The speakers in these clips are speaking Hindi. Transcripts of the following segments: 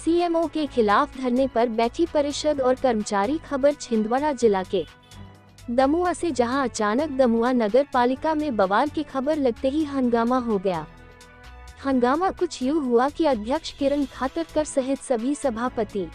सीएमओ के खिलाफ धरने पर बैठी परिषद और कर्मचारी। खबर छिंदवाड़ा जिला के दमुआ से, जहां अचानक दमुआ नगर पालिका में बवाल की खबर लगते ही हंगामा हो गया। हंगामा कुछ यूं हुआ कि अध्यक्ष किरण खातरकर सहित सभी सभापति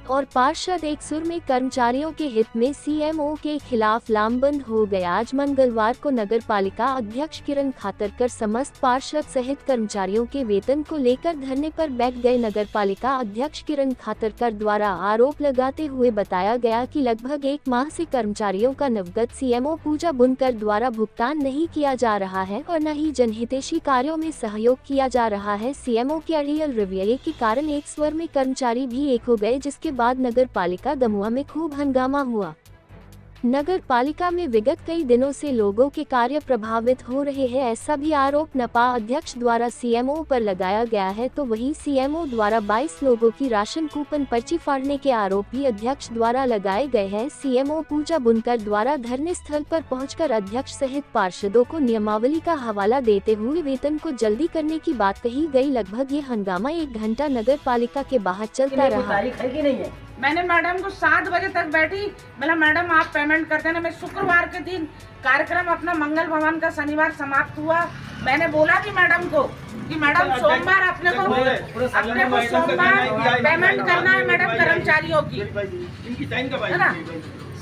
और पार्षद एक सुर में कर्मचारियों के हित में सीएमओ के खिलाफ लामबंद हो गए। आज मंगलवार को नगर पालिका अध्यक्ष किरण खातरकर समस्त पार्षद सहित कर्मचारियों के वेतन को लेकर धरने पर बैठ गए। नगर पालिका अध्यक्ष किरण खातरकर द्वारा आरोप लगाते हुए बताया गया कि लगभग एक माह से कर्मचारियों का नवगत सीएमओ पूजा बुनकर द्वारा भुगतान नहीं किया जा रहा है और न ही जनहितैषी कार्यों में सहयोग किया जा रहा है। सीएमओ के अड़ियल रवैये के कारण एक स्वर में कर्मचारी भी एक हो गए, जिसके बाद नगर पालिका दमुआ में खूब हंगामा हुआ। नगर पालिका में विगत कई दिनों से लोगों के कार्य प्रभावित हो रहे हैं, ऐसा भी आरोप नपा अध्यक्ष द्वारा सीएमओ पर लगाया गया है। तो वहीं सीएमओ द्वारा 22 लोगों की राशन कूपन पर्ची फाड़ने के आरोप भी अध्यक्ष द्वारा लगाए गए हैं। सीएमओ पूजा बुनकर द्वारा धरने स्थल पर पहुंचकर अध्यक्ष सहित पार्षदों को नियमावली का हवाला देते हुए वेतन को जल्दी करने की बात कही गई। लगभग ये हंगामा 1 घंटा नगर पालिका के बाहर चलता रहा। मैंने मैडम को 7 बजे तक बैठी, बोला मैडम आप पेमेंट कर देना। मैं शुक्रवार के दिन कार्यक्रम अपना मंगल भवन का शनिवार समाप्त हुआ। मैंने बोला कि मैडम को कि मैडम सोमवार अपने को सोमवार पेमेंट करना है मैडम कर्मचारियों की, है ना।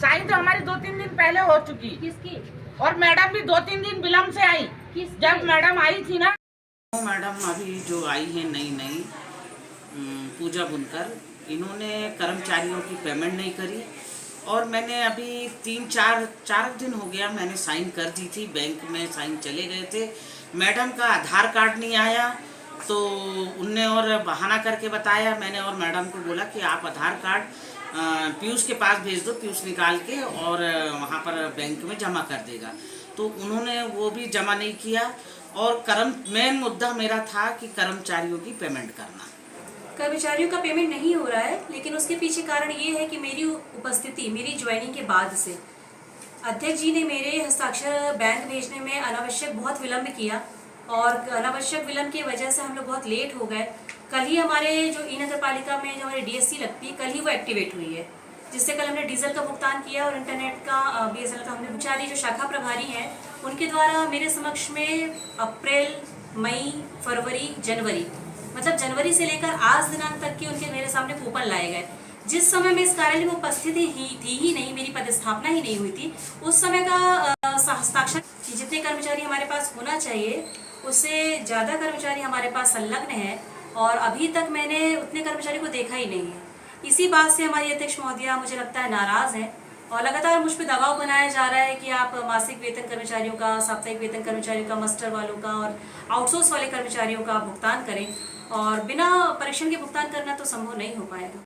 साइन तो हमारी 2-3 दिन पहले हो चुकी। किसकी? और मैडम भी 2-3 दिन विलम्ब से आई। जब मैडम आई थी ना, मैडम अभी जो आई है नई पूजा बुनकर, इन्होंने कर्मचारियों की पेमेंट नहीं करी और मैंने अभी 3-4 दिन हो गया मैंने साइन कर दी थी। बैंक में साइन चले गए थे, मैडम का आधार कार्ड नहीं आया तो उनने और बहाना करके बताया। मैंने और मैडम को बोला कि आप आधार कार्ड पीयूष के पास भेज दो, पीयूष निकाल के और वहाँ पर बैंक में जमा कर देगा। तो उन्होंने वो भी जमा नहीं किया और मेन मुद्दा मेरा था कि कर्मचारियों की पेमेंट करना। कर्मचारियों का पेमेंट नहीं हो रहा है, लेकिन उसके पीछे कारण ये है कि मेरी उपस्थिति, मेरी ज्वाइनिंग के बाद से अध्यक्ष जी ने मेरे हस्ताक्षर बैंक भेजने में अनावश्यक बहुत विलंब किया और अनावश्यक विलंब की वजह से हम लोग बहुत लेट हो गए। कल ही हमारे जो ई नगर पालिका में जो हमारी डीएससी लगती है, कल ही वो एक्टिवेट हुई है, जिससे कल हमने डीजल का भुगतान किया और इंटरनेट का बीएसएनएल का हमने। कर्मचारी जो शाखा प्रभारी हैं उनके द्वारा मेरे समक्ष में अप्रैल, मई, फरवरी, जनवरी, मतलब जनवरी से लेकर आज दिनांक तक की उनके मेरे सामने कूपन लाए गए। जिस समय मैं इस कार्यालय में उपस्थित ही नहीं, मेरी पदस्थापना ही नहीं हुई थी, उस समय का हस्ताक्षर जितने कर्मचारी हमारे पास होना चाहिए उससे ज़्यादा कर्मचारी हमारे पास संलग्न है और अभी तक मैंने उतने कर्मचारी को देखा ही नहीं है। इसी बात से हमारी अध्यक्ष महोदया मुझे लगता है नाराज है और लगातार मुझ पर दबाव बनाया जा रहा है कि आप मासिक वेतन कर्मचारियों का, साप्ताहिक वेतन कर्मचारियों का, मास्टर वालों का और आउटसोर्स वाले कर्मचारियों का भुगतान करें और बिना परीक्षण के भुगतान करना तो संभव नहीं हो पाएगा।